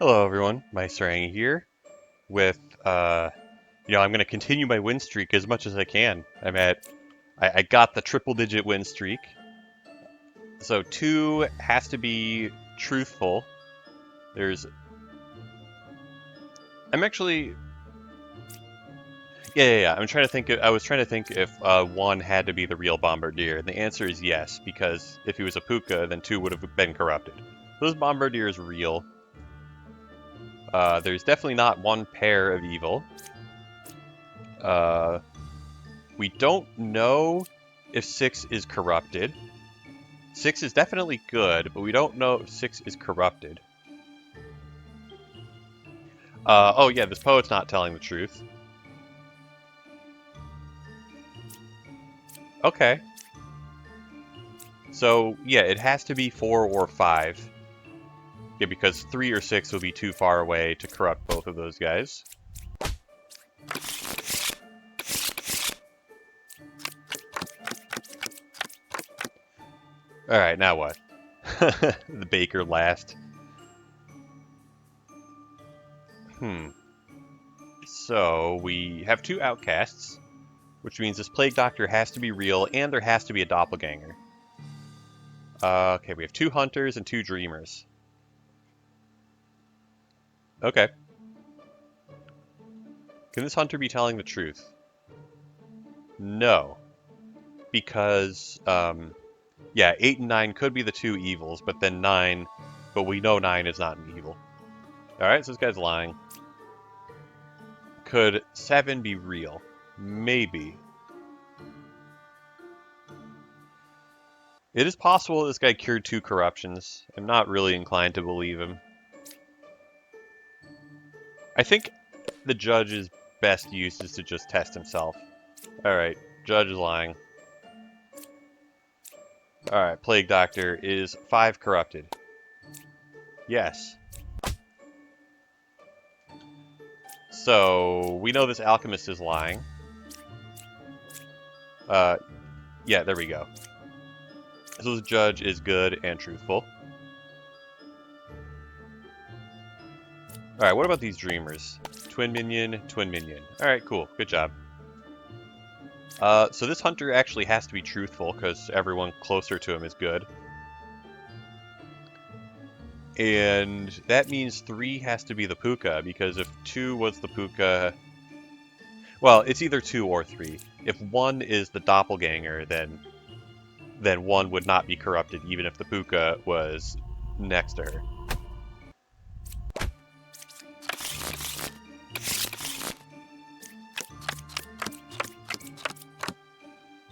Hello everyone, Meisterangi here with, I'm going to continue my win streak as much as I can. I got the triple digit win streak. So 2 has to be truthful. I'm actually, yeah. I was trying to think if 1 had to be the real Bombardier. And the answer is yes, because if he was a Puka, then 2 would have been corrupted. Those Bombardiers real. There's definitely not 1 pair of evil. We don't know if 6 is corrupted. 6 is definitely good, but we don't know if 6 is corrupted. Oh yeah, this poet's not telling the truth. Okay. So, yeah, it has to be 4 or 5. Yeah, because 3 or 6 would be too far away to corrupt both of those guys. Alright, now what? The baker last. So, we have 2 outcasts, which means this plague doctor has to be real, and there has to be a doppelganger. Okay, we have 2 hunters and 2 dreamers. Okay. Can this hunter be telling the truth? No. Because, yeah, 8 and 9 could be the 2 evils, but then 9, but we know 9 is not an evil. Alright, so this guy's lying. Could 7 be real? Maybe. It is possible this guy cured 2 corruptions. I'm not really inclined to believe him. I think the judge's best use is to just test himself. Alright, judge is lying. Alright, plague doctor is 5 corrupted. Yes. So, we know this alchemist is lying. Yeah, there we go. So the judge is good and truthful. Alright, what about these dreamers? Twin minion, twin minion. Alright, cool. Good job. So this hunter actually has to be truthful, because everyone closer to him is good. And that means 3 has to be the Puka, because if 2 was the Puka... Well, it's either 2 or 3. If 1 is the doppelganger, then 1 would not be corrupted, even if the Puka was next to her.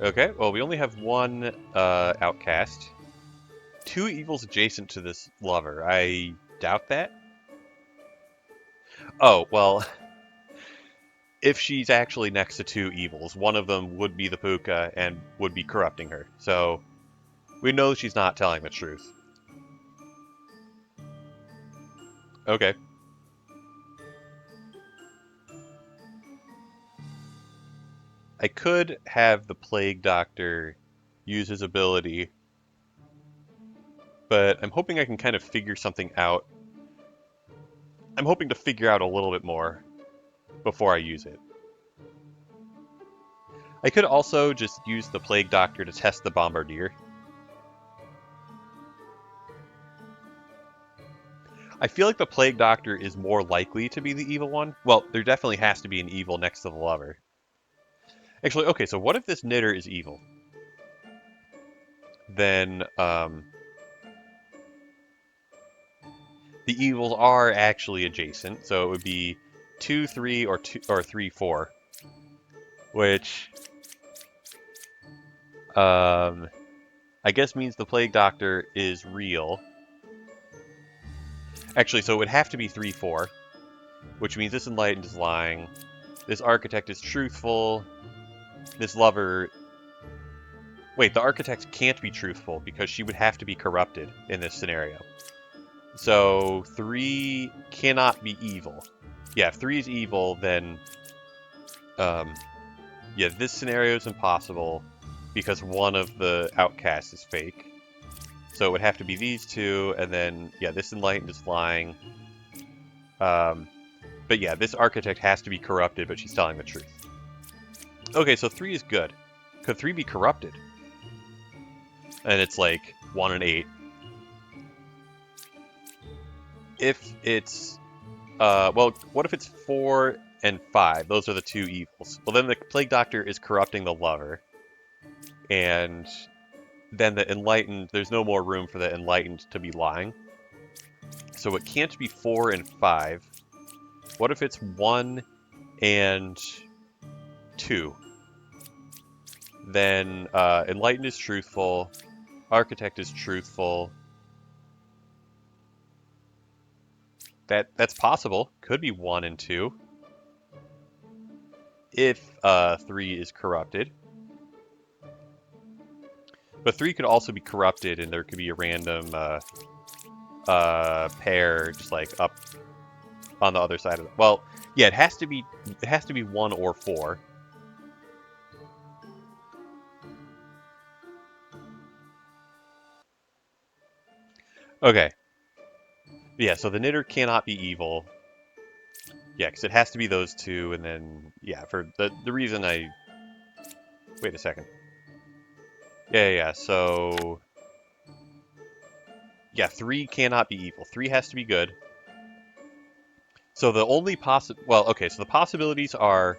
Okay, well, we only have 1 outcast. 2 evils adjacent to this lover. I doubt that. Oh, well, if she's actually next to 2 evils, one of them would be the Puka and would be corrupting her. So, we know she's not telling the truth. Okay. I could have the Plague Doctor use his ability, but I'm hoping I can kind of figure something out. I'm hoping to figure out a little bit more before I use it. I could also just use the Plague Doctor to test the Bombardier. I feel like the Plague Doctor is more likely to be the evil one. Well, there definitely has to be an evil next to the lover. Actually, okay, so what if this knitter is evil? Then, the evils are actually adjacent, so it would be 2, 3, or 3, 4. Which, I guess means the Plague Doctor is real. Actually, so it would have to be 3, 4. Which means this Enlightened is lying. This Architect is truthful. This Lover... Wait, the Architect can't be truthful because she would have to be corrupted in this scenario. So 3 cannot be evil. Yeah, if 3 is evil, then... yeah, this scenario is impossible because one of the outcasts is fake. So it would have to be these 2, and then, yeah, this Enlightened is lying. But yeah, this architect has to be corrupted, but she's telling the truth. Okay, so 3 is good. Could 3 be corrupted? And it's like 1 and 8. If it's... well, what if it's 4 and 5? Those are the 2 evils. Well, then the Plague Doctor is corrupting the lover. And then the Enlightened... There's no more room for the Enlightened to be lying. So it can't be 4 and 5. What if it's 1 and 2? Then Enlightened is truthful. Architect is truthful. That's possible. Could be 1 and 2. If 3 is corrupted. But 3 could also be corrupted, and there could be a random pair just like up on the other side of it. Well, yeah, it has to be 1 or 4. Okay. Yeah, so the knitter cannot be evil. Yeah, because it has to be those 2, and then, yeah, for the reason I... Wait a second. Yeah, so... Yeah, 3 cannot be evil. 3 has to be good. So the only well, okay, so the possibilities are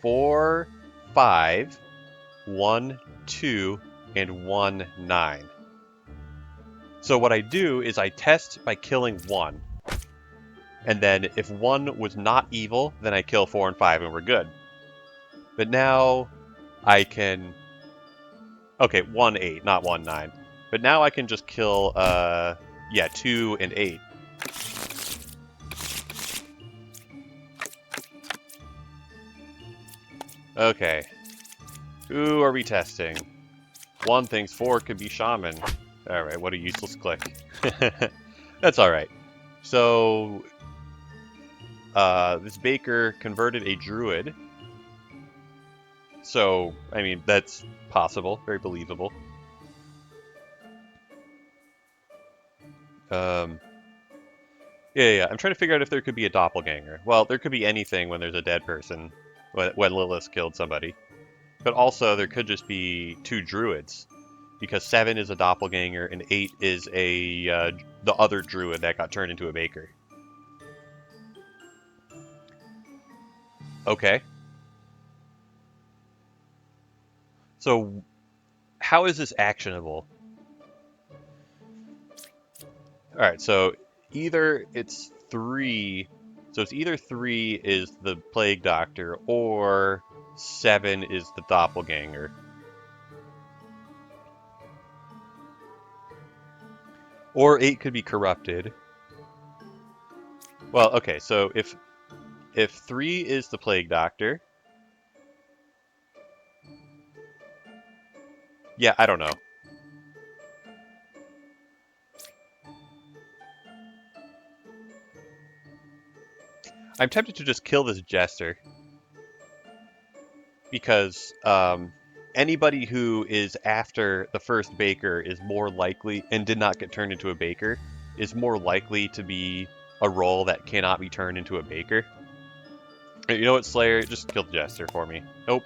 4, 5, 1, 2, and 1, 9. So what I do is I test by killing 1. And then if 1 was not evil, then I kill 4 and 5 and we're good. But now I can... Okay, 1, 8, not 1, 9. But now I can just kill, 2 and 8. Okay. Who are we testing? 1 thinks 4 could be Shaman. Alright, what a useless click. That's alright. So, this baker converted a druid. So, I mean, that's possible. Very believable. Yeah. I'm trying to figure out if there could be a doppelganger. Well, there could be anything when there's a dead person. When Lilith killed somebody. But also, there could just be 2 druids. Because 7 is a doppelganger, and 8 is the other druid that got turned into a baker. Okay. So, how is this actionable? Alright, so either it's 3... So it's either 3 is the Plague Doctor, or 7 is the doppelganger. Or 8 could be corrupted. Well, okay, so if 3 is the Plague Doctor... Yeah, I don't know. I'm tempted to just kill this Jester. Because anybody who is after the first baker is more likely, and did not get turned into a baker, is more likely to be a role that cannot be turned into a baker. You know what, Slayer? Just kill the Jester for me. Nope.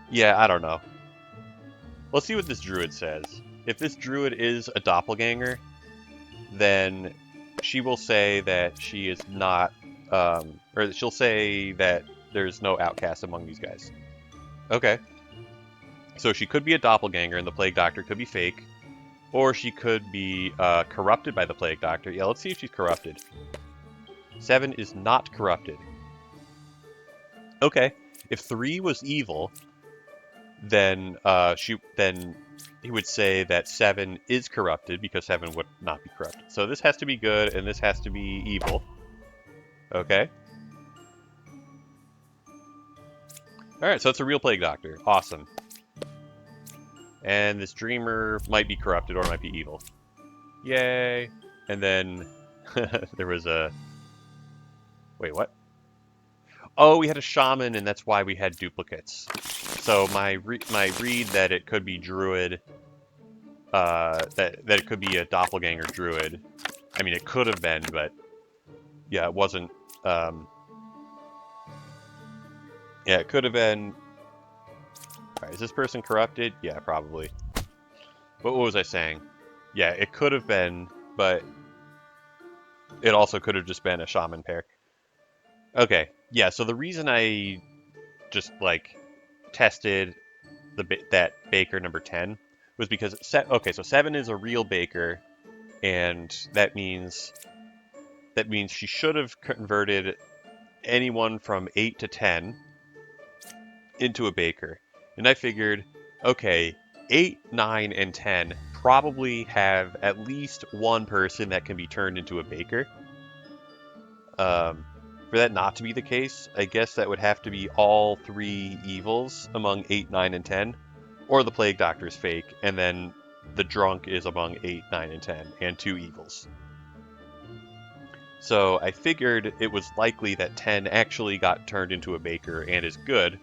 Yeah, I don't know. Let's see what this druid says. If this druid is a doppelganger, then she will say that she is not, or she'll say that there's no outcast among these guys. Okay. So she could be a doppelganger and the Plague Doctor could be fake, or she could be corrupted by the Plague Doctor. Yeah, let's see if she's corrupted. 7 is not corrupted. Okay. If 3 was evil, then he would say that 7 is corrupted because 7 would not be corrupted. So this has to be good and this has to be evil. Okay. Alright, so it's a real Plague Doctor. Awesome. And this Dreamer might be corrupted or might be evil. Yay! And then there was a... Wait, what? Oh, we had a shaman, and that's why we had duplicates. So my read that it could be druid, that it could be a doppelganger druid. I mean, it could have been, but yeah, it wasn't. Yeah, it could have been. All right, is this person corrupted? Yeah, probably. But what was I saying? Yeah, it could have been, but it also could have just been a shaman pair. Okay, yeah. So the reason I just like tested that baker number 10 was because okay, so 7 is a real baker, and that means she should have converted anyone from 8 to 10 into a baker. And I figured, okay, 8, 9, and 10 probably have at least one person that can be turned into a baker. For that not to be the case, I guess that would have to be all 3 evils among 8, 9, and 10, or the Plague Doctor is fake, and then the drunk is among 8, 9, and 10, and 2 evils. So I figured it was likely that 10 actually got turned into a baker and is good.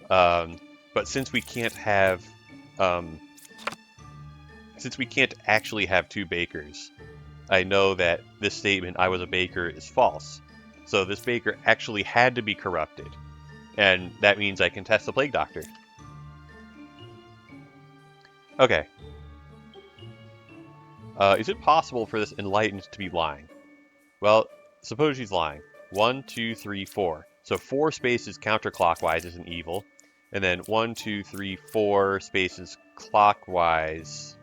But since we can't actually have 2 bakers, I know that this statement, "I was a baker," is false. So this baker actually had to be corrupted, and that means I can test the Plague Doctor. Okay. Is it possible for this enlightened to be lying? Well, suppose she's lying. 1, 2, 3, 4. So 4 spaces counterclockwise is an evil, and then 1, 2, 3, 4 spaces clockwise.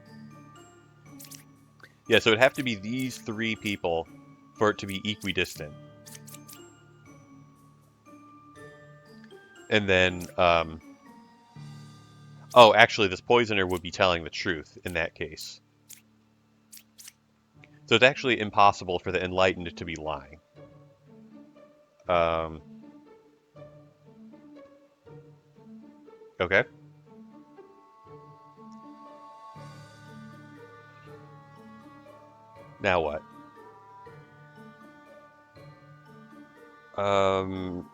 Yeah, so it'd have to be these 3 people for it to be equidistant. And then, oh, actually, this poisoner would be telling the truth in that case. So it's actually impossible for the enlightened to be lying. Okay. Now what?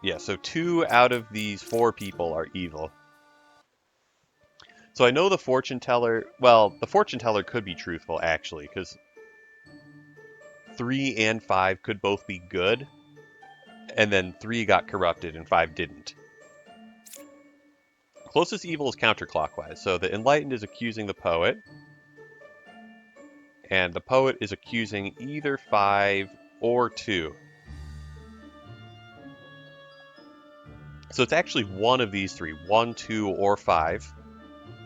Yeah, so 2 out of these 4 people are evil. So I know the fortune teller, well, the fortune teller could be truthful, actually, because 3 and 5 could both be good, and then 3 got corrupted and 5 didn't. Closest evil is counterclockwise, so the enlightened is accusing the poet, and the poet is accusing either 5 or 2. So it's actually one of these 3, 1, 2, or 5,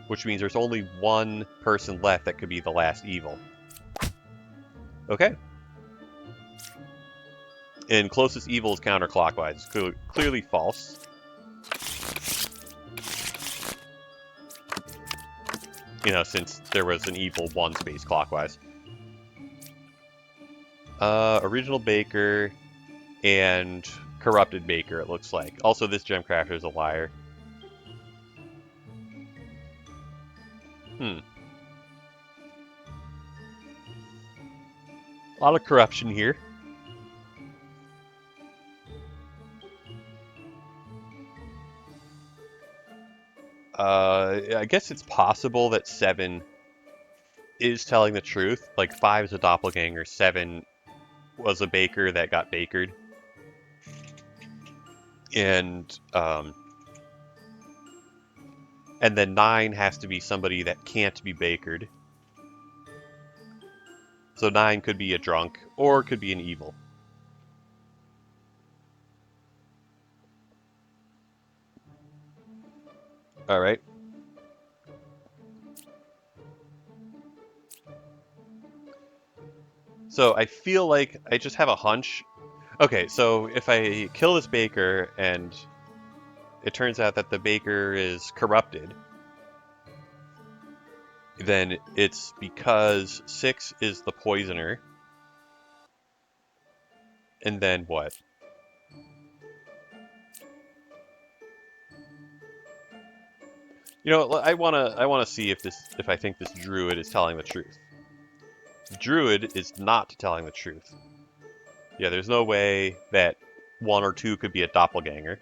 which means there's only one person left that could be the last evil. Okay. And closest evil is counterclockwise. It's clearly false. You know, since there was an evil 1 space clockwise. Original baker and corrupted baker, it looks like. Also, this gemcrafter is a liar. A lot of corruption here. I guess it's possible that 7 is telling the truth. Like 5 is a doppelganger, 7 was a baker that got bakered. And then 9 has to be somebody that can't be bakered. So 9 could be a drunk, or could be an evil. Alright. So I feel like I just have a hunch. Okay, so if I kill this baker and it turns out that the baker is corrupted, then it's because 6 is the poisoner. And then what? You know, I wanna see if I think this druid is telling the truth. The druid is not telling the truth. Yeah, there's no way that 1 or 2 could be a doppelganger.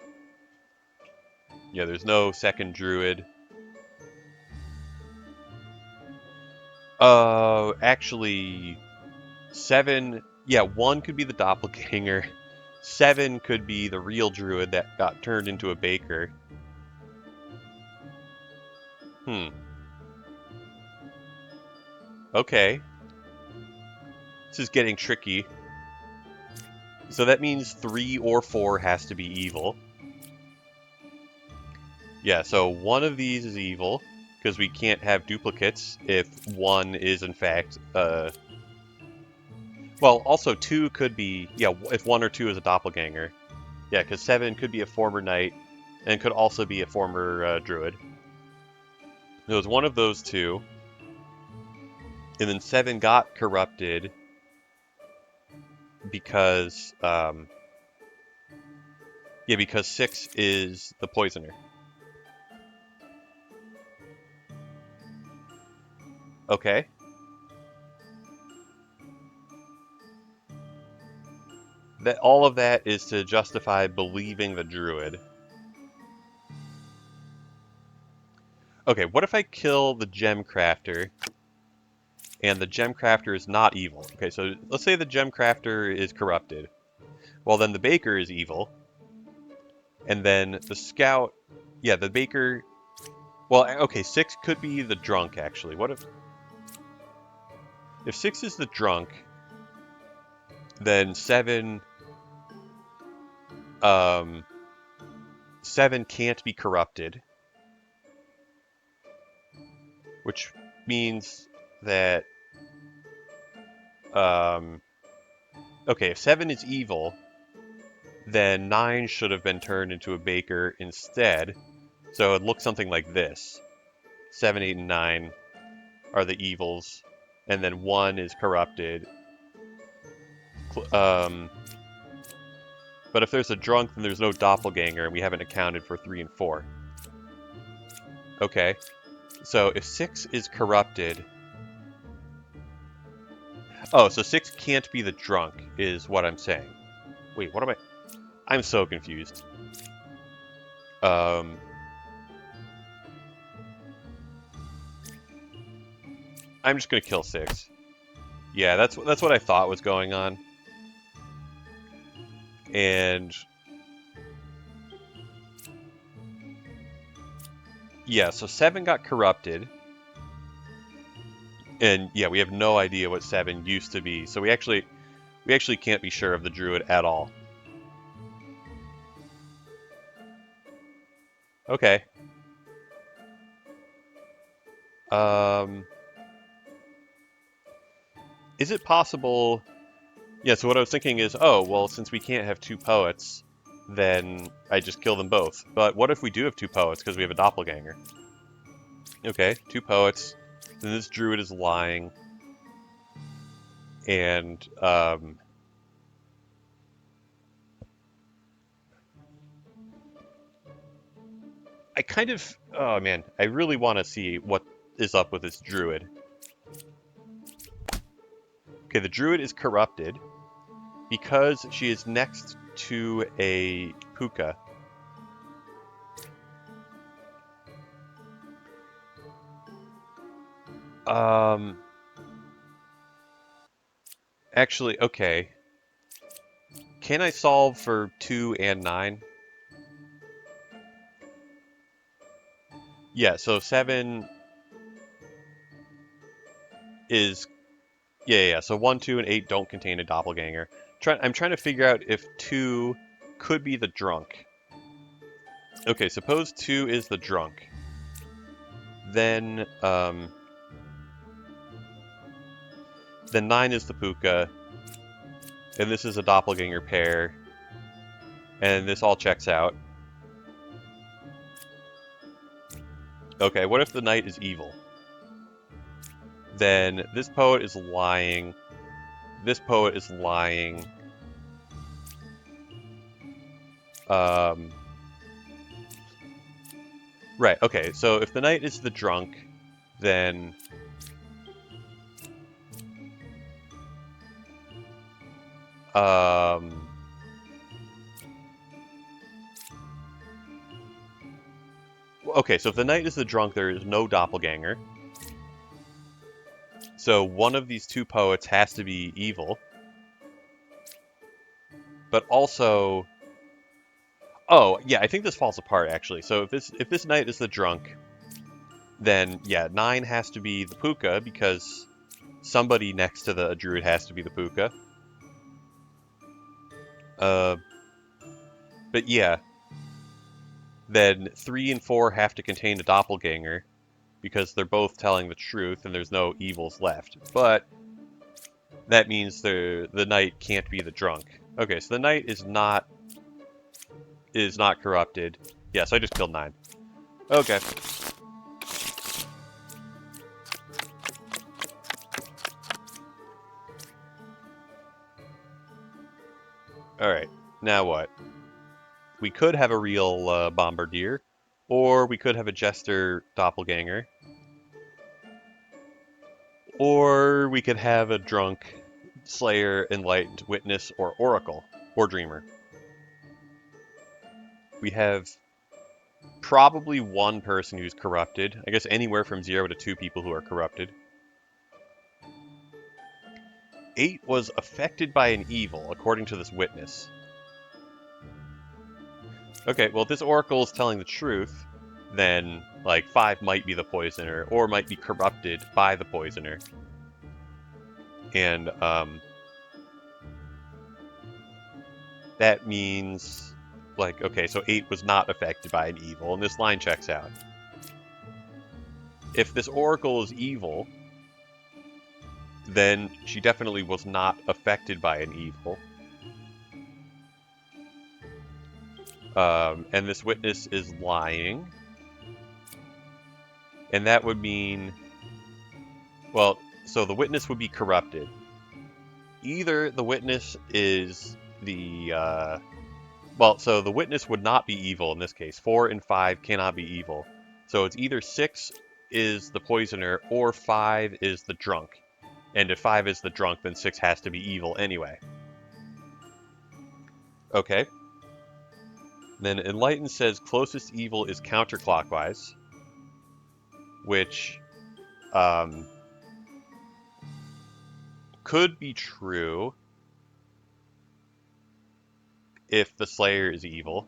Yeah, there's no second druid. Actually, 7... Yeah, 1 could be the doppelganger. 7 could be the real druid that got turned into a baker. Okay. This is getting tricky. So that means 3 or 4 has to be evil. Yeah, so one of these is evil, because we can't have duplicates if 1 is in fact... Well, also 2 could be... Yeah, if 1 or 2 is a doppelganger. Yeah, because 7 could be a former knight, and could also be a former druid. It was one of those two. And then 7 got corrupted because... yeah, because 6 is the poisoner. Okay. That all of that is to justify believing the druid. Okay, what if I kill the gem crafter, and the gem crafter is not evil? Okay, so let's say the gem crafter is corrupted. Well, then the baker is evil, and then the scout... Yeah, the baker... Well, okay, 6 could be the drunk, actually. What if... If 6 is the drunk, then 7... 7 can't be corrupted. Which means that... okay, if 7 is evil, then 9 should have been turned into a baker instead. So it looks something like this. 7, 8, and 9 are the evils, and then 1 is corrupted. But if there's a drunk, then there's no doppelganger, and we haven't accounted for 3 and 4. Okay, so if 6 is corrupted... Oh, so 6 can't be the drunk, is what I'm saying. Wait, what am I... I'm so confused. I'm just gonna kill 6. Yeah, that's what I thought was going on. And... Yeah, so 7 got corrupted. And yeah, we have no idea what 7 used to be. So we actually can't be sure of the druid at all. Okay. Is it possible... Yeah, so what I was thinking is, oh, well, since we can't have 2 poets, then I just kill them both. But what if we do have 2 poets because we have a doppelganger? Okay, 2 poets. Then this druid is lying. And, I kind of... Oh, man. I really want to see what is up with this druid. Okay, the druid is corrupted because she is next to a puka. Actually, okay. Can I solve for 2 and 9? Yeah, so 7 is... Yeah, so 1, 2, and 8 don't contain a doppelganger. I'm trying to figure out if 2 could be the drunk. Okay, suppose 2 is the drunk. Then 9 is the puka. And this is a doppelganger pair. And this all checks out. Okay, what if the knight is evil? Then this poet is lying. This poet is lying. Right, okay, so if the knight is the drunk, then... Okay, so if the knight is the drunk, there is no doppelganger. So one of these two poets has to be evil. But also... Oh, yeah, I think this falls apart, actually. So if this knight is the drunk, then, yeah, 9 has to be the puka, because somebody next to the druid has to be the puka. But yeah, then 3 and 4 have to contain a doppelganger, because they're both telling the truth and there's no evils left. But that means the knight can't be the drunk. Okay, so the knight is not corrupted. Yeah, so I just killed 9. Okay. Alright, now what? We could have a real bombardier, or we could have a jester doppelganger, or we could have a drunk slayer, enlightened witness, or oracle, or dreamer. We have probably one person who's corrupted. I guess anywhere from 0 to 2 people who are corrupted. 8 was affected by an evil, according to this witness. Okay, well, if this oracle is telling the truth, then, like, 5 might be the poisoner, or might be corrupted by the poisoner. And, that means, like, okay, so 8 was not affected by an evil, and this line checks out. If this oracle is evil, then she definitely was not affected by an evil. And this witness is lying. And that would mean, well, so the witness would be corrupted. Either the witness is the, well, so the witness would not be evil in this case. 4 and 5 cannot be evil. So it's either 6 is the poisoner or 5 is the drunk. And if 5 is the drunk, then 6 has to be evil anyway. Okay. Then Enlightened says closest evil is counterclockwise, which could be true if the Slayer is evil.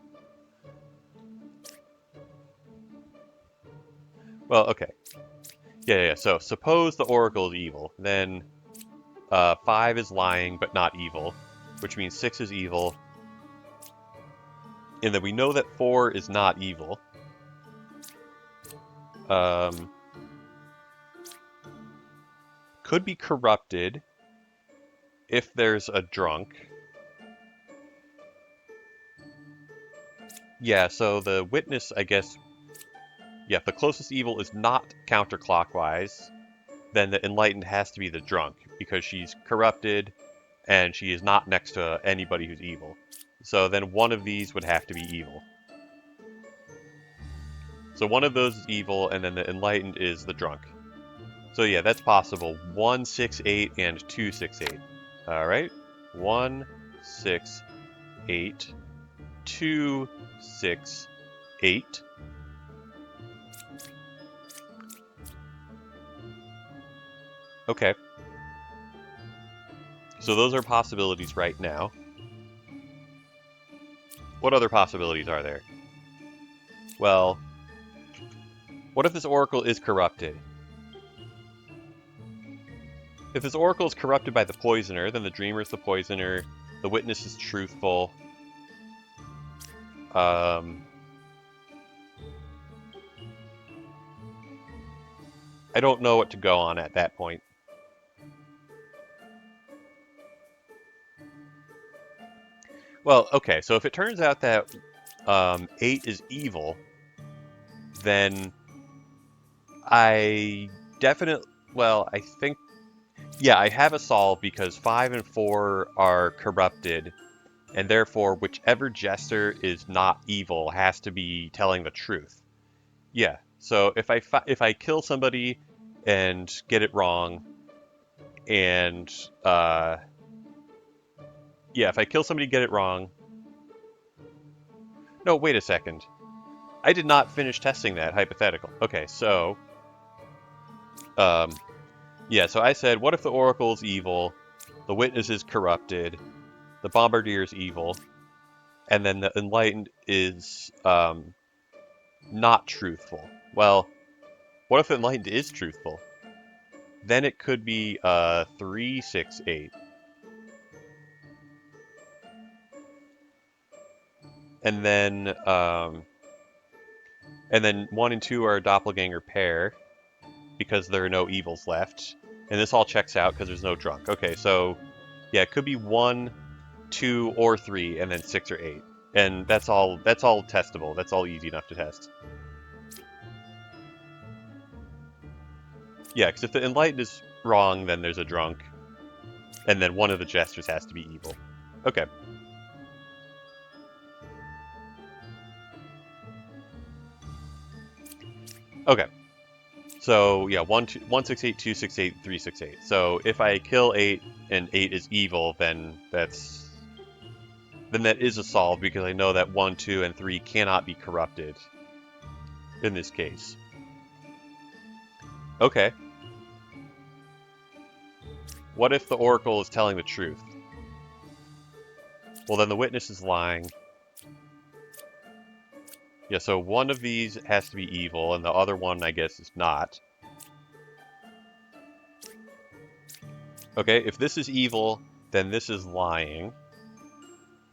Well, okay. Yeah. So suppose the Oracle is evil, then 5 is lying but not evil, which means 6 is evil, and then we know that 4 is not evil. Could be corrupted if there's a drunk. Yeah, so the witness, I guess, yeah, if the closest evil is not counterclockwise, then the enlightened has to be the drunk, because she's corrupted, and she is not next to anybody who's evil. So then one of these would have to be evil. So one of those is evil, and then the enlightened is the drunk. So yeah, that's possible. 1, 6, 8, and 2, 6, 8. Alright. 1, 6, 8, 2, 6, 8. Okay. So those are possibilities right now. What other possibilities are there? Well, what if this oracle is corrupted? If this oracle is corrupted by the poisoner, then the dreamer is the poisoner, the witness is truthful. I don't know what to go on at that point. Well, okay, so if it turns out that 8 is evil, then I definitely, well, I think, yeah, I have a solve because 5 and 4 are corrupted, and therefore whichever jester is not evil has to be telling the truth. Yeah, so if I kill somebody and get it wrong, and yeah, if I kill somebody and get it wrong, no, wait a second. I did not finish testing that hypothetical. Okay, so... yeah, so I said, what if the Oracle is evil, the Witness is corrupted, the Bombardier is evil, and then the Enlightened is not truthful? Well, what if the Enlightened is truthful? Then it could be 3, 6, 8. And then 1 and 2 are a doppelganger pair because there are no evils left. And this all checks out because there's no drunk. Okay, so yeah, it could be 1, 2, or 3, and then 6 or 8. And that's all testable. That's all easy enough to test. Yeah, because if the Enlightened is wrong, then there's a drunk. And then one of the jesters has to be evil. Okay. Okay. So yeah, 1, 2, 1, 6, 8, 2, 6, 8, 3, 6, 8. So if I kill 8 and 8 is evil, then that is a solve because I know that 1, 2, and 3 cannot be corrupted in this case. Okay. What if the Oracle is telling the truth? Well, then the Witness is lying. Yeah, so one of these has to be evil, and the other one, I guess, is not. Okay, if this is evil, then this is lying.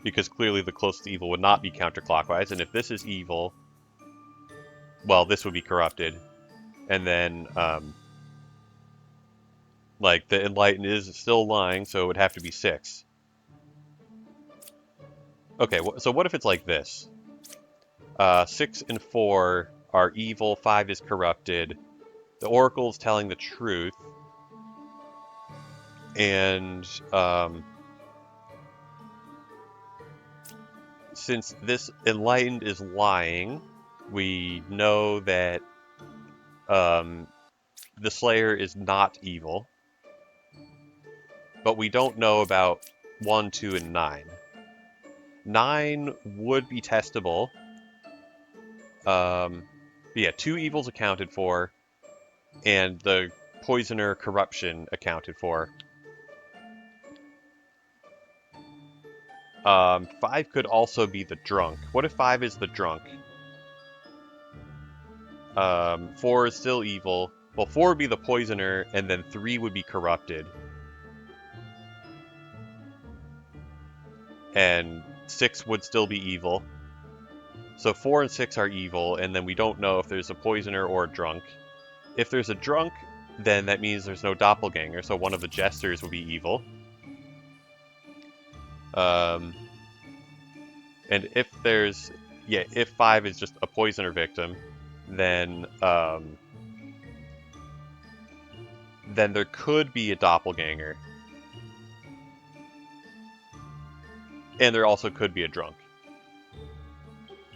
Because clearly the closest evil would not be counterclockwise, and if this is evil, well, this would be corrupted. And then, like, the Enlightened is still lying, so it would have to be 6. Okay, so what if it's like this? 6 and 4 are evil, 5 is corrupted, the Oracle is telling the truth, and since this Enlightened is lying, we know that the Slayer is not evil, but we don't know about 1, 2, and 9. 9 would be testable. Yeah, 2 evils accounted for, and the Poisoner corruption accounted for. 5 could also be the drunk. What if 5 is the drunk? 4 is still evil. Well, 4 would be the Poisoner, and then 3 would be corrupted. And 6 would still be evil. So 4 and 6 are evil, and then we don't know if there's a Poisoner or a drunk. If there's a drunk, then that means there's no doppelganger, so one of the jesters would be evil. And if there's, yeah, if 5 is just a Poisoner victim, then there could be a doppelganger. And there also could be a drunk.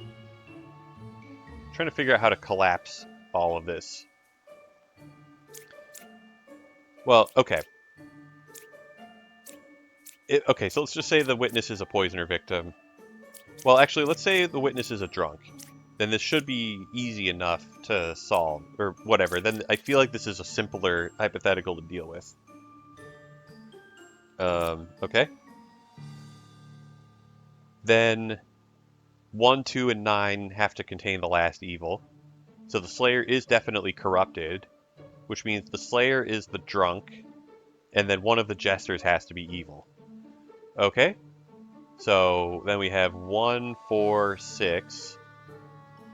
I'm trying to figure out how to collapse all of this. Well, okay. Okay, so let's just say the Witness is a Poisoner victim. Well, actually, let's say the Witness is a drunk. Then this should be easy enough to solve, or whatever. Then I feel like this is a simpler hypothetical to deal with. Okay. Then 1, 2, and 9 have to contain the last evil. So the Slayer is definitely corrupted, which means the Slayer is the drunk, and then one of the jesters has to be evil. Okay? So then we have 1, 4, 6,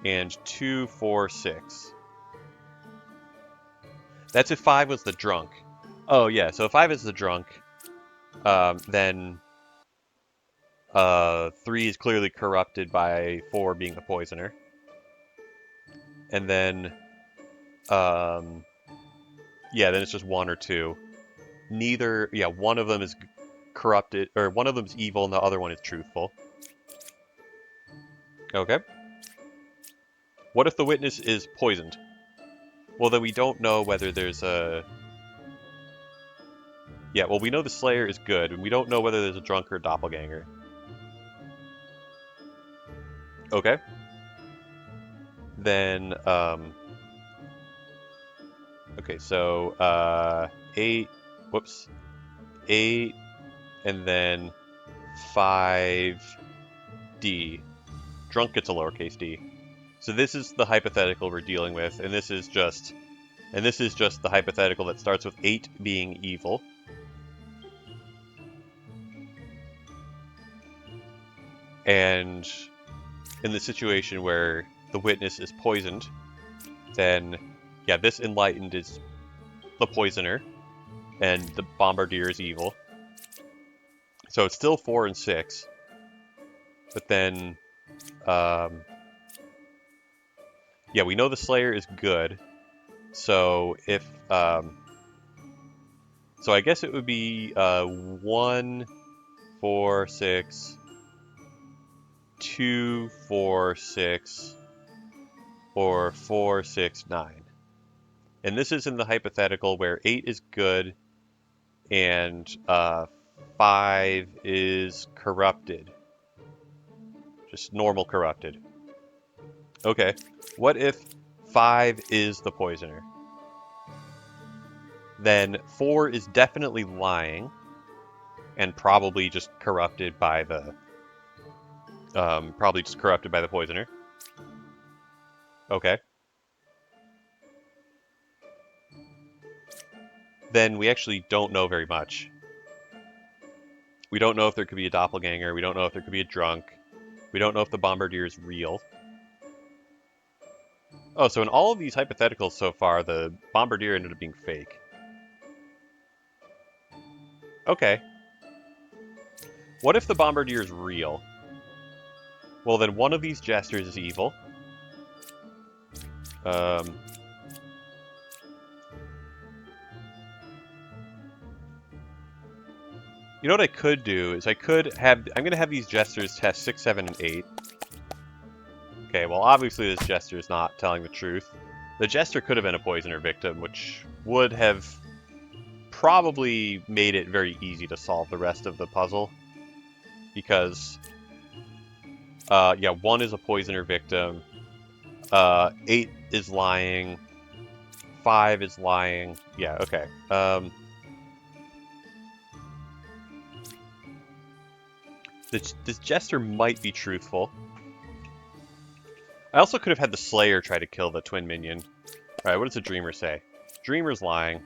and 2, 4, 6. That's if 5 was the drunk. Oh yeah, so if 5 is the drunk, then 3 is clearly corrupted by 4 being the Poisoner. And then, yeah, then it's just 1 or 2. Neither, yeah, one of them is corrupted, or one of them is evil and the other one is truthful. Okay. What if the Witness is poisoned? Well, then we don't know whether there's a... Yeah, well, we know the Slayer is good, and we don't know whether there's a drunk or a doppelganger. Okay. then, okay, so, 8, whoops, 8, and then 5D. Drunk gets a lowercase d. So this is the hypothetical we're dealing with, and this is just the hypothetical that starts with 8 being evil. And in the situation where the witness is poisoned, then, yeah, this enlightened is the poisoner, and the bombardier is evil. So it's still 4 and 6, but then, yeah, we know the Slayer is good. So if, so I guess it would be 1, 4, 6, 2, 4, 6, or 4, 6, 9. And this is in the hypothetical where 8 is good and 5 is corrupted. Just normal corrupted. Okay, what if 5 is the poisoner? Then 4 is definitely lying and probably just corrupted by the poisoner. Okay. Then we actually don't know very much. We don't know if there could be a doppelganger. We don't know if there could be a drunk. We don't know if the bombardier is real. Oh, so in all of these hypotheticals so far, the bombardier ended up being fake. Okay. What if the bombardier is real? Well, then one of these jesters is evil. You know what I could do is I'm going to have these jesters test 6, 7, and 8. Okay, well, obviously this jester is not telling the truth. The jester could have been a poisoner victim, which would have probably made it very easy to solve the rest of the puzzle. Because, yeah, 1 is a poisoner victim, 8 is lying, 5 is lying. Yeah, okay. This jester might be truthful. I also could have had the Slayer try to kill the twin minion. Alright, what does the Dreamer say? Dreamer's lying.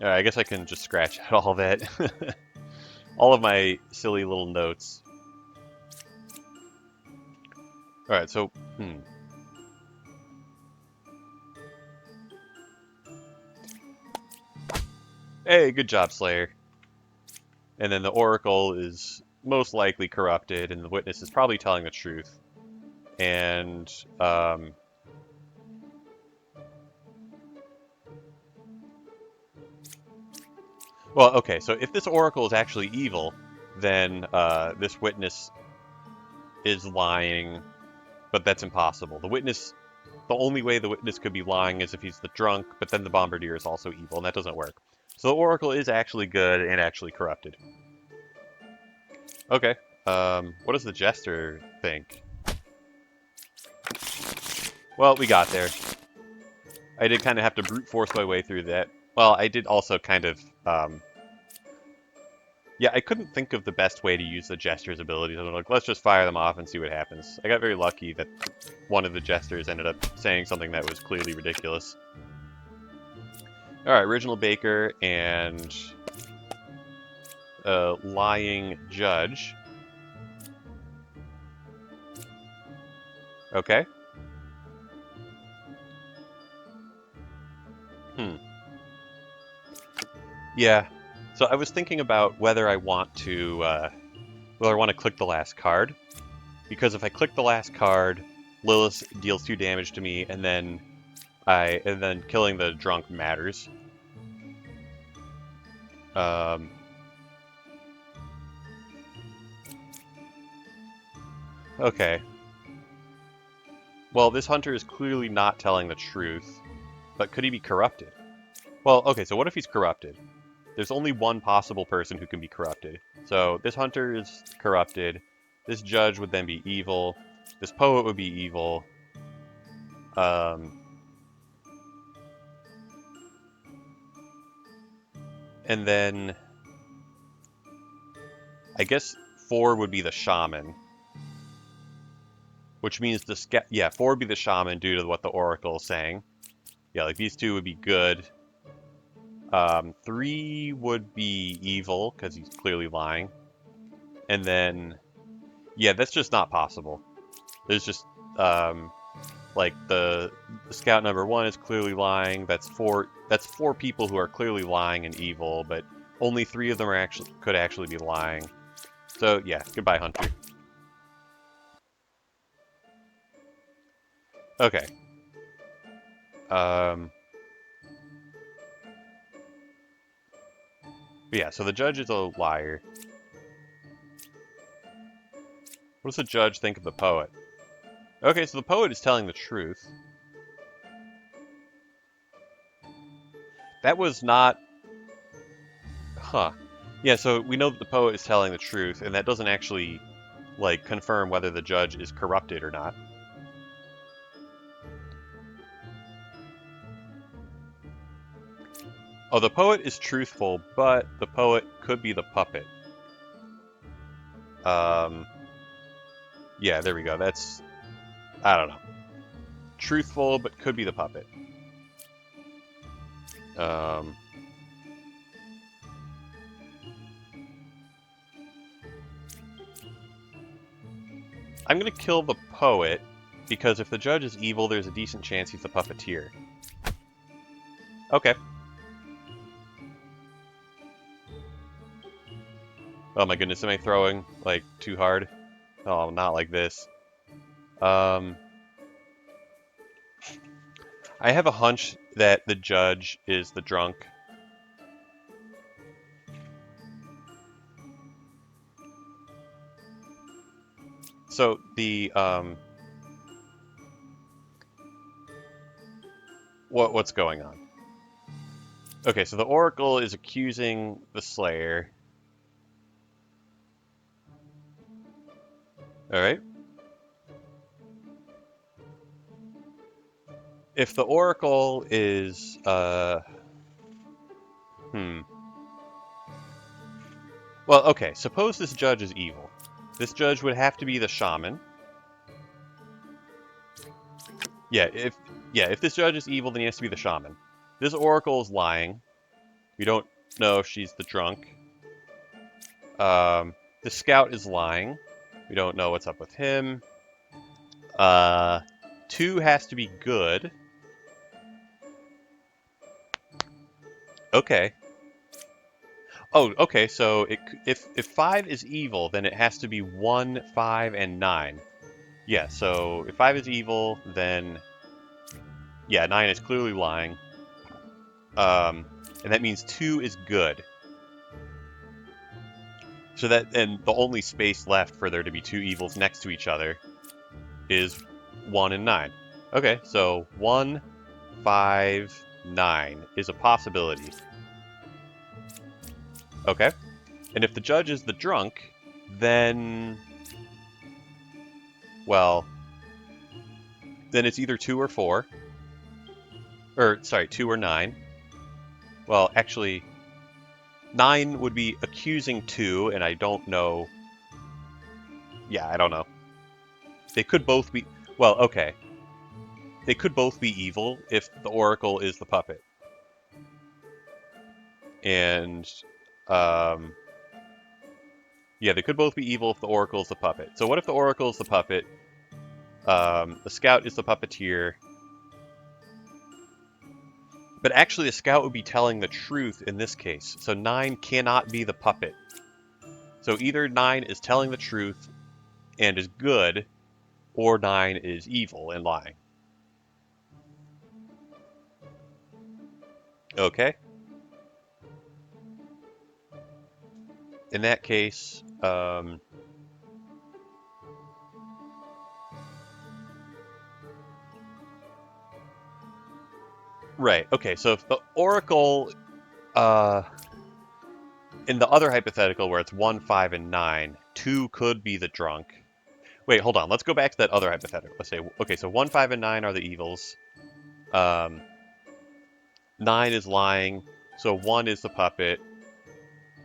Alright, I guess I can just scratch out all that. All of my silly little notes. Alright, so, Hey, good job, Slayer. And then the Oracle is most likely corrupted, and the witness is probably telling the truth. And, well, okay, so if this Oracle is actually evil, then this witness is lying, but that's impossible. The only way the witness could be lying is if he's the drunk, but then the bombardier is also evil, and that doesn't work. So the Oracle is actually good and actually corrupted. Okay, what does the Jester think? Well, we got there. I did kind of have to brute force my way through that. Well, I did also kind of, yeah, I couldn't think of the best way to use the Jester's abilities. I was like, let's just fire them off and see what happens. I got very lucky that one of the Jesters ended up saying something that was clearly ridiculous. Alright, Original Baker and Lying Judge. Okay. Yeah. So I was thinking about whether I want to click the last card, because if I click the last card, Lilith deals 2 damage to me, and then killing the drunk matters. Okay. Well, this hunter is clearly not telling the truth, but could he be corrupted? Well, okay, so what if he's corrupted? There's only one possible person who can be corrupted. So this hunter is corrupted. This judge would then be evil. This poet would be evil. And then I guess 4 would be the shaman. Which means yeah, 4 would be the shaman due to what the oracle is saying. Yeah, like these two would be good. 3 would be evil, because he's clearly lying. And then, yeah, that's just not possible. There's just, like, the scout number 1 is clearly lying. That's 4 people who are clearly lying and evil, but only 3 of them could actually be lying. So, yeah, goodbye, Hunter. Okay. Yeah, so the judge is a liar. What does the judge think of the poet? Okay, so the poet is telling the truth. That was not... Huh. Yeah, so we know that the poet is telling the truth, and that doesn't actually, like, confirm whether the judge is corrupted or not. Oh, the poet is truthful, but the poet could be the puppet. Yeah, there we go. That's... I don't know. Truthful, but could be the puppet. I'm gonna kill the poet, because if the judge is evil, there's a decent chance he's the puppeteer. Okay. Oh my goodness, am I throwing, like, too hard? Oh, not like this. I have a hunch that the judge is the drunk. So, what's going on? Okay, so the Oracle is accusing the Slayer. Alright. If the Oracle is, Well, okay, suppose this judge is evil. This judge would have to be the shaman. Yeah, if this judge is evil, then he has to be the shaman. This Oracle is lying. We don't know if she's the drunk. The scout is lying. We don't know what's up with him. 2 has to be good. Okay. Oh, okay, so if 5 is evil, then it has to be 1, 5, and 9. Yeah, so if 5 is evil, then... Yeah, 9 is clearly lying. And that means 2 is good. So and the only space left for there to be 2 evils next to each other is 1 and 9. Okay, so 1, 5, 9 is a possibility. Okay. And if the judge is the drunk, then... Well... Then it's either 2 or 4. Or, sorry, 2 or 9. Well, actually... 9 would be accusing 2, and I don't know... Yeah, I don't know. They could both be... Well, okay. They could both be evil if the Oracle is the puppet. And... Yeah, they could both be evil if the Oracle is the puppet. So what if the Oracle is the puppet? The Scout is the puppeteer. But actually, the Scout would be telling the truth in this case. So 9 cannot be the puppet. So either 9 is telling the truth and is good, or 9 is evil and lying. Okay. In that case, right, okay, so if the Oracle, in the other hypothetical where it's 1, 5, and 9, 2 could be the drunk. Wait, hold on. Let's go back to that other hypothetical. Let's say, okay, so 1, 5, and 9 are the evils. 9 is lying, so 1 is the puppet.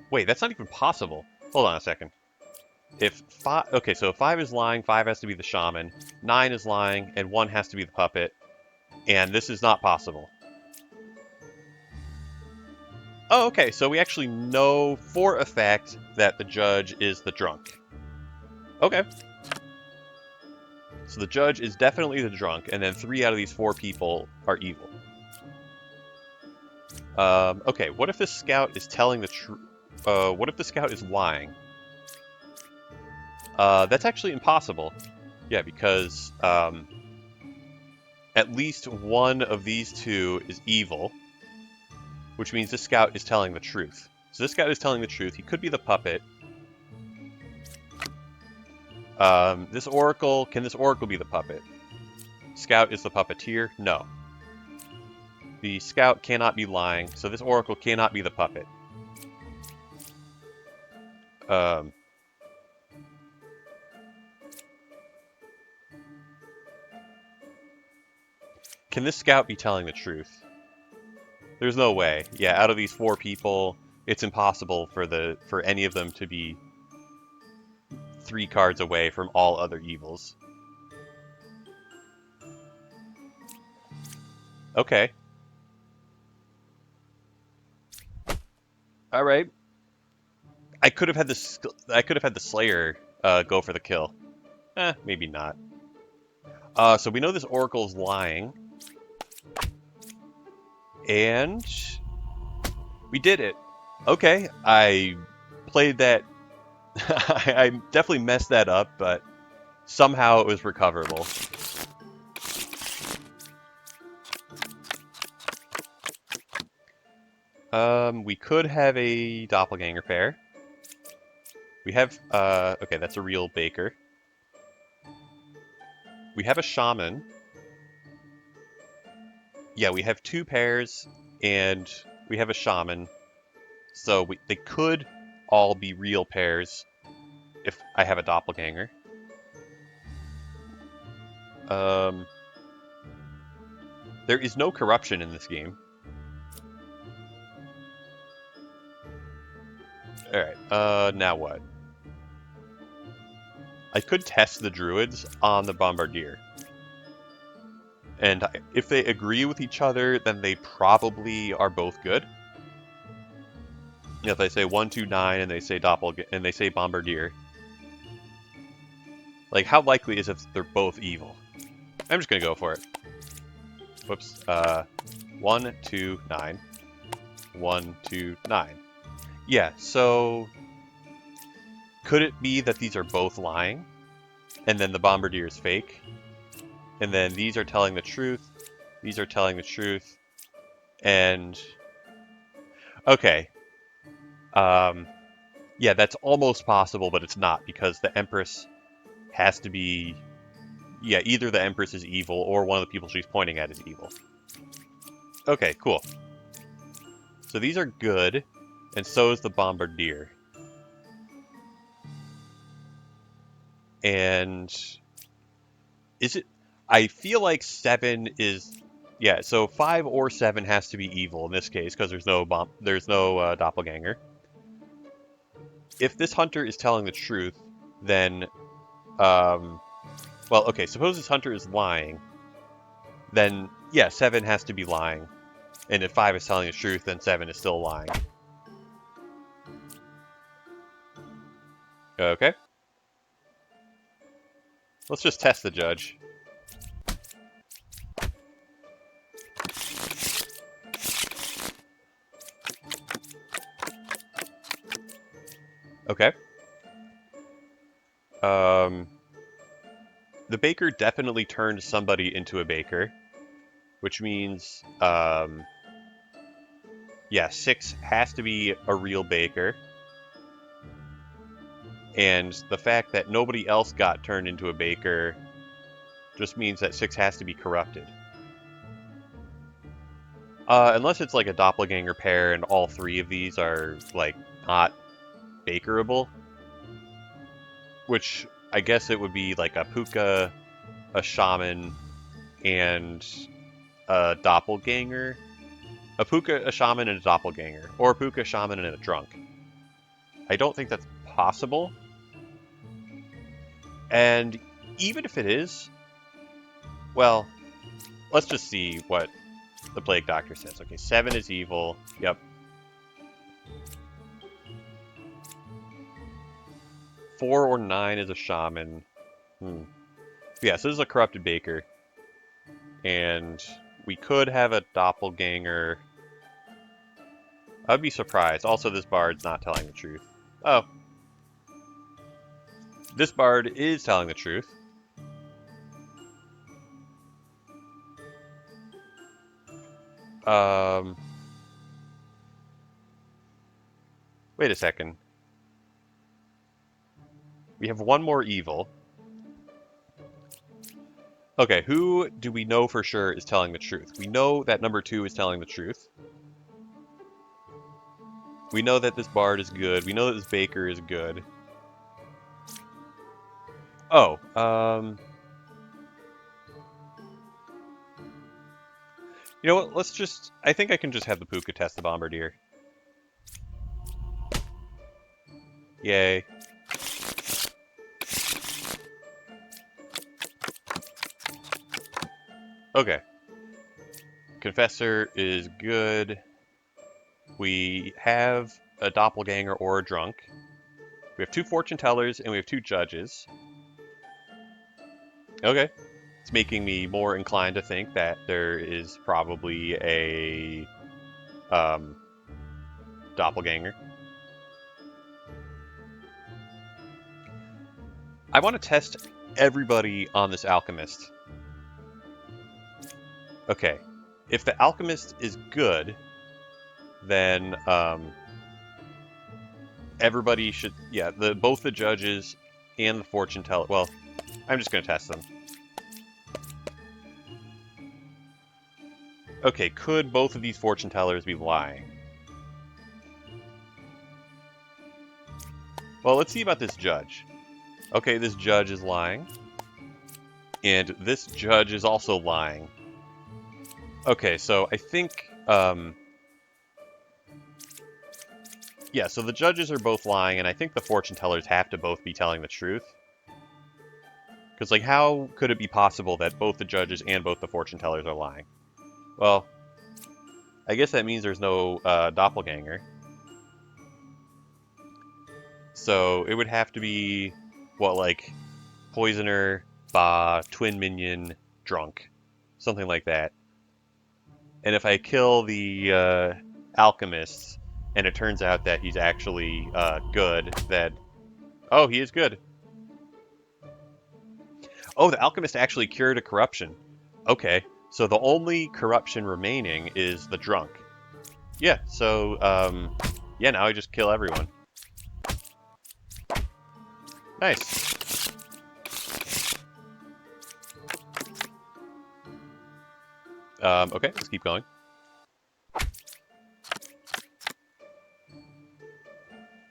Wait, that's not even possible. Hold on a second. If 5, okay, so if 5 is lying, 5 has to be the shaman. 9 is lying, and 1 has to be the puppet. And this is not possible. Oh, okay, so we actually know for a fact that the judge is the drunk. Okay. So the judge is definitely the drunk, and then 3 out of these 4 people are evil. Okay, what if this scout is telling the truth? What if the scout is lying? That's actually impossible. Yeah, because at least one of these 2 is evil, which means this scout is telling the truth. So this scout is telling the truth. He could be the puppet. This oracle, can this oracle be the puppet? Scout is the puppeteer? No. The scout cannot be lying, so this oracle cannot be the puppet. Can this scout be telling the truth? There's no way. Yeah, out of these 4 people, it's impossible for any of them to be 3 cards away from all other evils. Okay. All right. I could have had the Slayer go for the kill. Maybe not. So we know this Oracle's lying. And we did it. Okay, I played that. I definitely messed that up, but somehow it was recoverable. We could have a doppelganger pair. We have, okay, that's a real baker. We have a shaman. Yeah, we have 2 pairs, and we have a shaman. So they could all be real pairs if I have a doppelganger. There is no corruption in this game. Alright, now what? I could test the druids on the bombardier. And if they agree with each other, then they probably are both good. If they say 1, 2, 9 and they say and they say bombardier. Like, how likely is it they're both evil? I'm just gonna go for it. Whoops. 1, 2, 9. 1, 2, 9. Yeah, so could it be that these are both lying? And then the bombardier is fake? And then these are telling the truth. These are telling the truth. And okay. Yeah, that's almost possible, but it's not, because the Empress has to be... Yeah, either the Empress is evil, or one of the people she's pointing at is evil. Okay, cool. So these are good, and so is the Bombardier. And... Is it... I feel like 7 is... Yeah, so 5 or 7 has to be evil in this case, because there's no doppelganger. If this hunter is telling the truth, then... well, okay, suppose this hunter is lying. Then, yeah, 7 has to be lying. And if 5 is telling the truth, then 7 is still lying. Okay. Let's just test the judge. Okay. The baker definitely turned somebody into a baker, which means, yeah, 6 has to be a real baker. And the fact that nobody else got turned into a baker just means that 6 has to be corrupted. Unless it's like a doppelganger pair and all 3 of these are, like, not bakerable. Which, I guess it would be like a puka, a shaman, and a doppelganger. A puka, a shaman, and a doppelganger. Or a puka, shaman, and a drunk. I don't think that's possible. And even if it is, well, let's just see what the Plague Doctor says. Okay, 7 is evil. Yep. 4 or 9 is a shaman. Yeah, so this is a corrupted baker. And we could have a doppelganger. I'd be surprised. Also, this bard's not telling the truth. Oh. This bard is telling the truth. Wait a second. We have one more evil. Okay, who do we know for sure is telling the truth? We know that number 2 is telling the truth. We know that this bard is good. We know that this baker is good. Oh, you know what? Let's just... I think I can just have the Puka test the Bombardier. Yay. Okay. Confessor is good. We have a doppelganger or a drunk. We have 2 fortune tellers and we have 2 judges. Okay. It's making me more inclined to think that there is probably a doppelganger. I want to test everybody on this alchemist. Okay. If the alchemist is good, then everybody should... Yeah, both the judges and the fortune teller... Well, I'm just going to test them. Okay, could both of these fortune tellers be lying? Well, let's see about this judge. Okay, this judge is lying. And this judge is also lying. Okay, so I think... yeah, so the judges are both lying, and I think the fortune tellers have to both be telling the truth. Because, like, how could it be possible that both the judges and both the fortune tellers are lying? Well, I guess that means there's no doppelganger. So it would have to be, what, like, poisoner, twin minion, drunk. Something like that. And if I kill the alchemist, and it turns out that he's actually good, then... Oh, he is good. Oh, the alchemist actually cured a corruption. Okay, so the only corruption remaining is the drunk. Yeah, so, yeah, now I just kill everyone. Nice. Okay, let's keep going.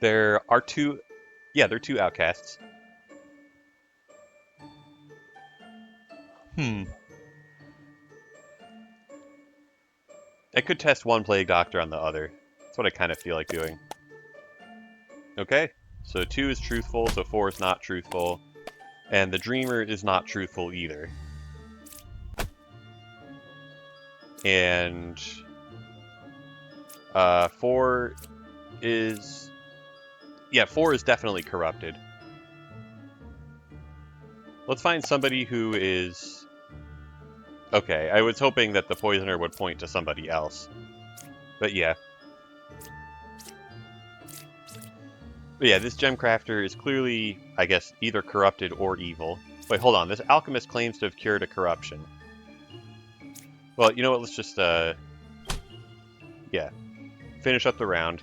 There are 2... Yeah, there are 2 outcasts. I could test one Plague Doctor on the other. That's what I kind of feel like doing. Okay, so 2 is truthful, so 4 is not truthful. And the Dreamer is not truthful either. And 4 is... Yeah, 4 is definitely corrupted. Let's find somebody who is... Okay, I was hoping that the poisoner would point to somebody else. But yeah. But yeah, this gemcrafter is clearly, I guess, either corrupted or evil. Wait, hold on. This alchemist claims to have cured a corruption. Well, you know what? Let's just, yeah. Finish up the round.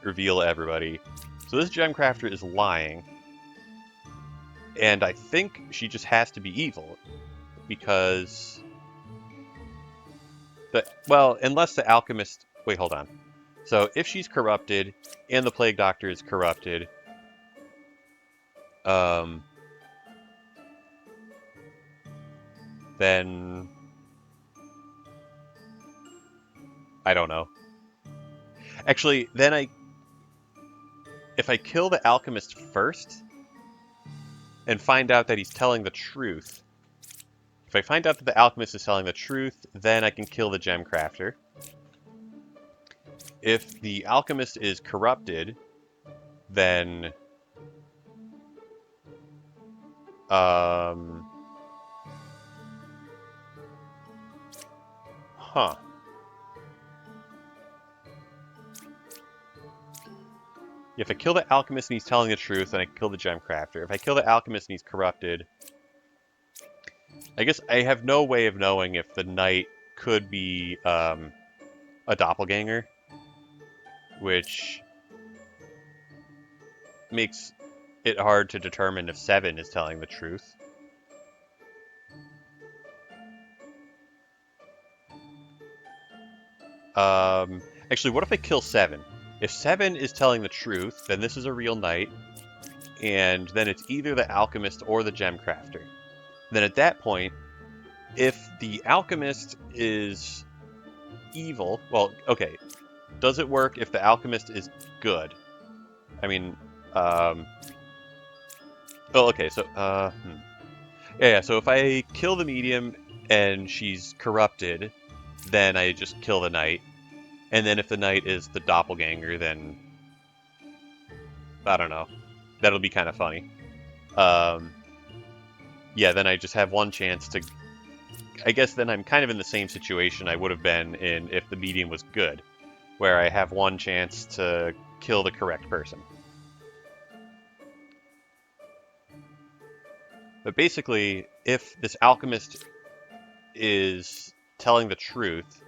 Reveal everybody. So this gemcrafter is lying. And I think she just has to be evil. Because... well, unless the alchemist... Wait, hold on. So if she's corrupted, and the Plague Doctor is corrupted... then I don't know. Actually, then if I kill the alchemist first and find out that he's telling the truth, if I find out that the alchemist is telling the truth, then I can kill the gem crafter. If the alchemist is corrupted, then huh. If I kill the alchemist and he's telling the truth, then I kill the gem crafter. If I kill the alchemist and he's corrupted, I guess I have no way of knowing if the knight could be a doppelganger, which makes it hard to determine if 7 is telling the truth. Actually, what if I kill 7? If 7 is telling the truth, then this is a real knight, and then it's either the alchemist or the gem crafter. Then at that point, if the alchemist is evil, well, okay, does it work if the alchemist is good? I mean, oh, okay, so, yeah, so if I kill the medium and she's corrupted, then I just kill the knight. And then if the knight is the doppelganger, then I don't know. That'll be kind of funny. Yeah, then I just have one chance to... I guess then I'm kind of in the same situation I would have been in if the medium was good, where I have one chance to kill the correct person. But basically, if this alchemist is telling the truth,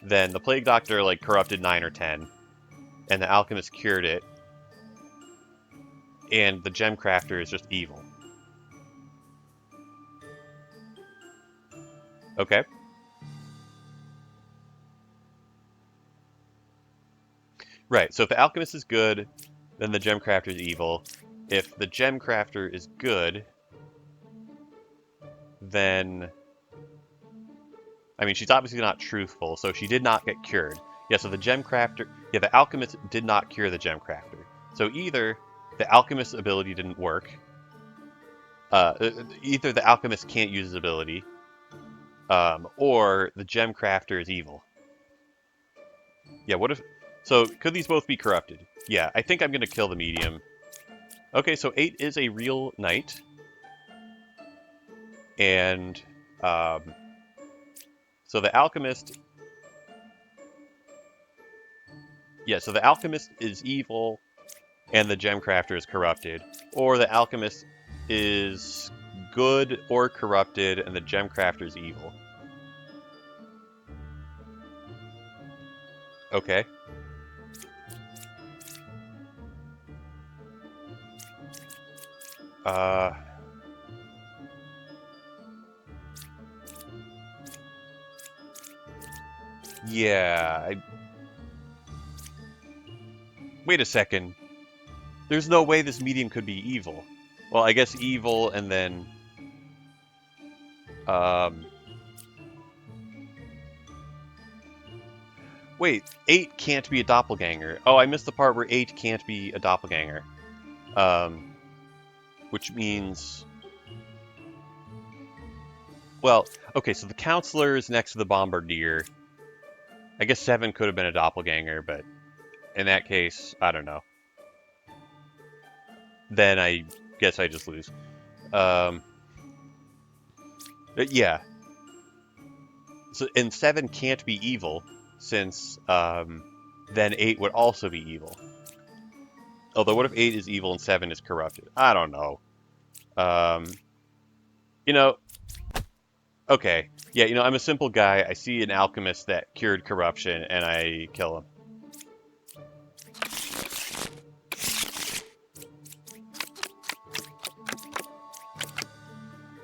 then the Plague Doctor, like, corrupted 9 or 10, and the alchemist cured it, and the gem crafter is just evil. Okay. Right, so if the alchemist is good, then the gem crafter is evil. If the gem crafter is good, then... I mean, she's obviously not truthful, so she did not get cured. Yeah, so the gem crafter... Yeah, the alchemist did not cure the gem crafter. So either the alchemist's ability didn't work, either the alchemist can't use his ability, or the gem crafter is evil. Yeah, what if... So, could these both be corrupted? Yeah, I think I'm going to kill the medium. Okay, so 8 is a real knight. And, so the alchemist... Yeah, so the alchemist is evil, and the gem crafter is corrupted. Or the alchemist is good or corrupted, and the gem crafter is evil. Okay. Yeah, Wait a second. There's no way this medium could be evil. Well, I guess evil and then... Wait, 8 can't be a doppelganger. Oh, I missed the part where 8 can't be a doppelganger. Which means... Well, okay, so the counselor is next to the bombardier. I guess 7 could have been a doppelganger, but in that case, I don't know. Then I guess I just lose. Yeah. So, and 7 can't be evil, since then 8 would also be evil. Although, what if 8 is evil and 7 is corrupted? I don't know. You know, okay. Yeah, you know, I'm a simple guy. I see an alchemist that cured corruption, and I kill him.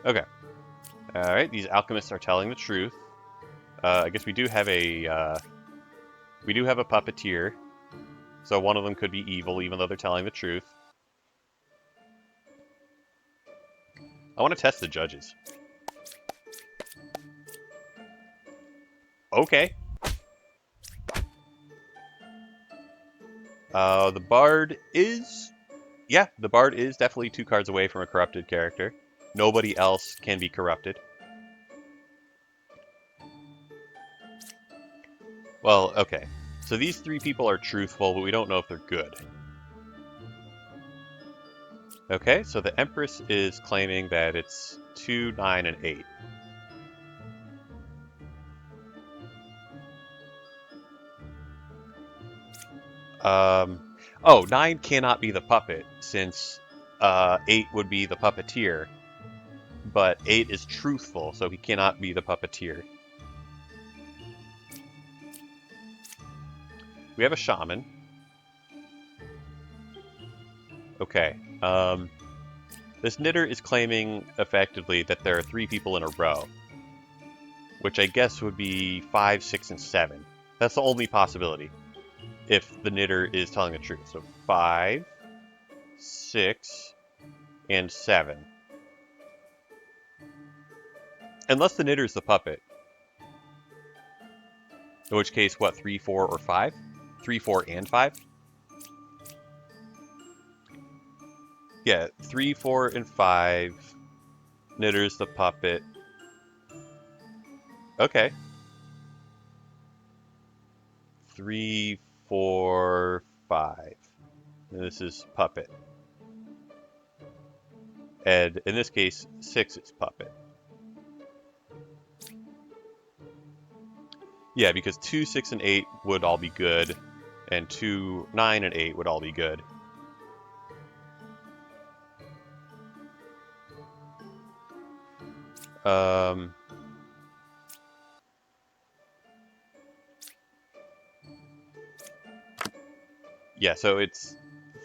Okay. Alright, these alchemists are telling the truth. I guess we do have a puppeteer. So one of them could be evil, even though they're telling the truth. I want to test the judges. Okay. The Bard is... Yeah, the Bard is definitely 2 cards away from a corrupted character. Nobody else can be corrupted. Well, okay. So these 3 people are truthful, but we don't know if they're good. Okay, so the Empress is claiming that it's 2, 9, and 8. Oh, 9 cannot be the puppet, since 8 would be the puppeteer. But 8 is truthful, so he cannot be the puppeteer. We have a shaman. Okay. This knitter is claiming, effectively, that there are 3 people in a row. Which I guess would be 5, 6, and 7. That's the only possibility, if the knitter is telling the truth. So 5, 6, and 7. Unless the knitter's the puppet. In which case, what, 3, 4, or 5? 3, 4, and 5? Yeah, 3, 4, and 5. Knitter's the puppet. Okay. 3, 4, 5. And this is puppet. And in this case, 6 is puppet. Yeah, because 2, 6, and 8 would all be good, and 2, 9, and 8 would all be good. Yeah, so it's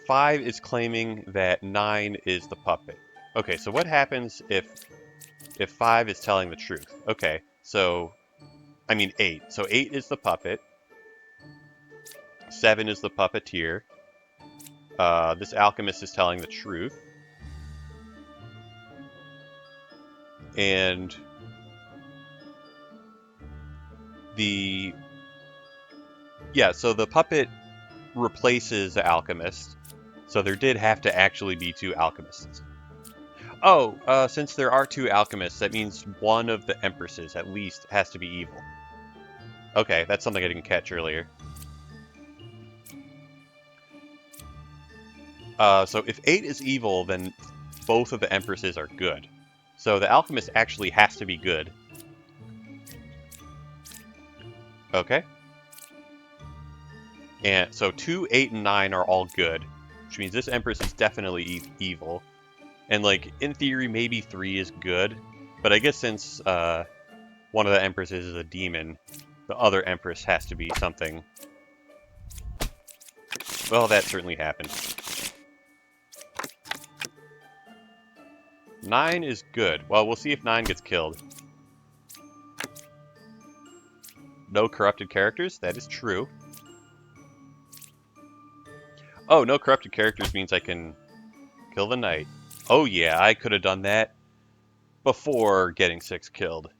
5 is claiming that 9 is the puppet. Okay, so what happens if 5 is telling the truth? Okay, so I mean 8. So 8 is the puppet. 7 is the puppeteer. This alchemist is telling the truth. And so the puppet replaces the alchemist. So there did have to actually be 2 alchemists. Oh, since there are 2 alchemists, that means one of the empresses, at least, has to be evil. Okay, that's something I didn't catch earlier. So if 8 is evil, then both of the empresses are good. So the alchemist actually has to be good. Okay. And so 2, 8, and 9 are all good, which means this empress is definitely evil. And, like, in theory, maybe 3 is good. But I guess since one of the empresses is a demon, the other empress has to be something. Well, that certainly happened. 9 is good. Well, we'll see if 9 gets killed. No corrupted characters? That is true. Oh, no corrupted characters means I can kill the knight. Oh yeah, I could have done that before getting 6 killed.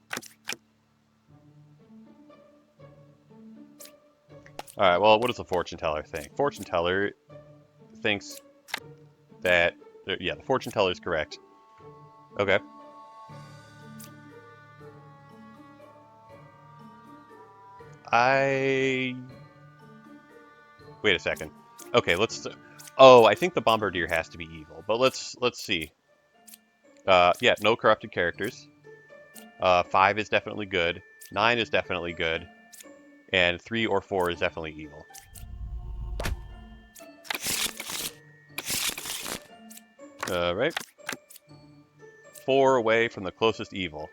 Alright, well, what does the fortune teller think? Fortune teller thinks that... Yeah, the fortune teller is correct. Okay. Wait a second. Okay, let's... Oh, I think the bombardier has to be evil, but let's see. Yeah, no corrupted characters. 5 is definitely good. 9 is definitely good. And 3 or 4 is definitely evil. Alright. 4 away from the closest evil.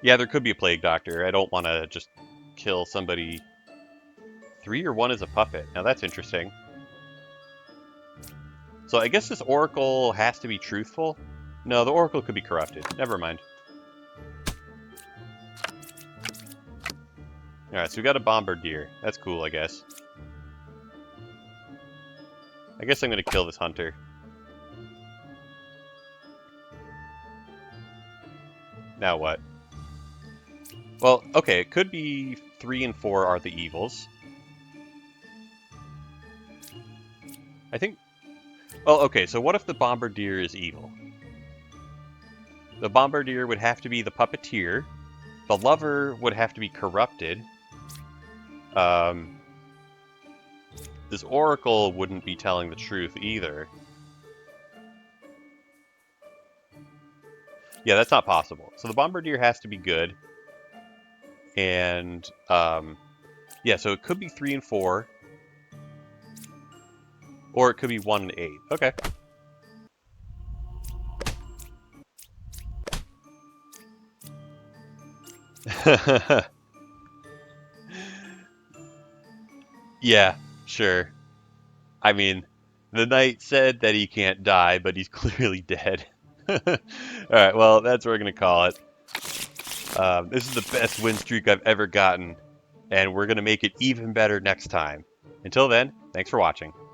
Yeah, there could be a plague doctor. I don't want to just kill somebody. 3 or 1 is a puppet. Now that's interesting. So I guess this oracle has to be truthful? No, the oracle could be corrupted. Never mind. Alright, so we got a bombardier. That's cool, I guess. I guess I'm going to kill this hunter. Now what? Well, okay, it could be 3 and 4 are the evils. I think... Well, okay, so what if the Bombardier is evil? The Bombardier would have to be the puppeteer. The lover would have to be corrupted. This oracle wouldn't be telling the truth either. Yeah, that's not possible. So the Bombardier has to be good. And, yeah, so it could be 3 and 4. Or it could be 1 and 8. Okay. Yeah, sure. I mean, the knight said that he can't die, but he's clearly dead. Alright, well, that's what we're going to call it. This is the best win streak I've ever gotten, and we're going to make it even better next time. Until then, thanks for watching.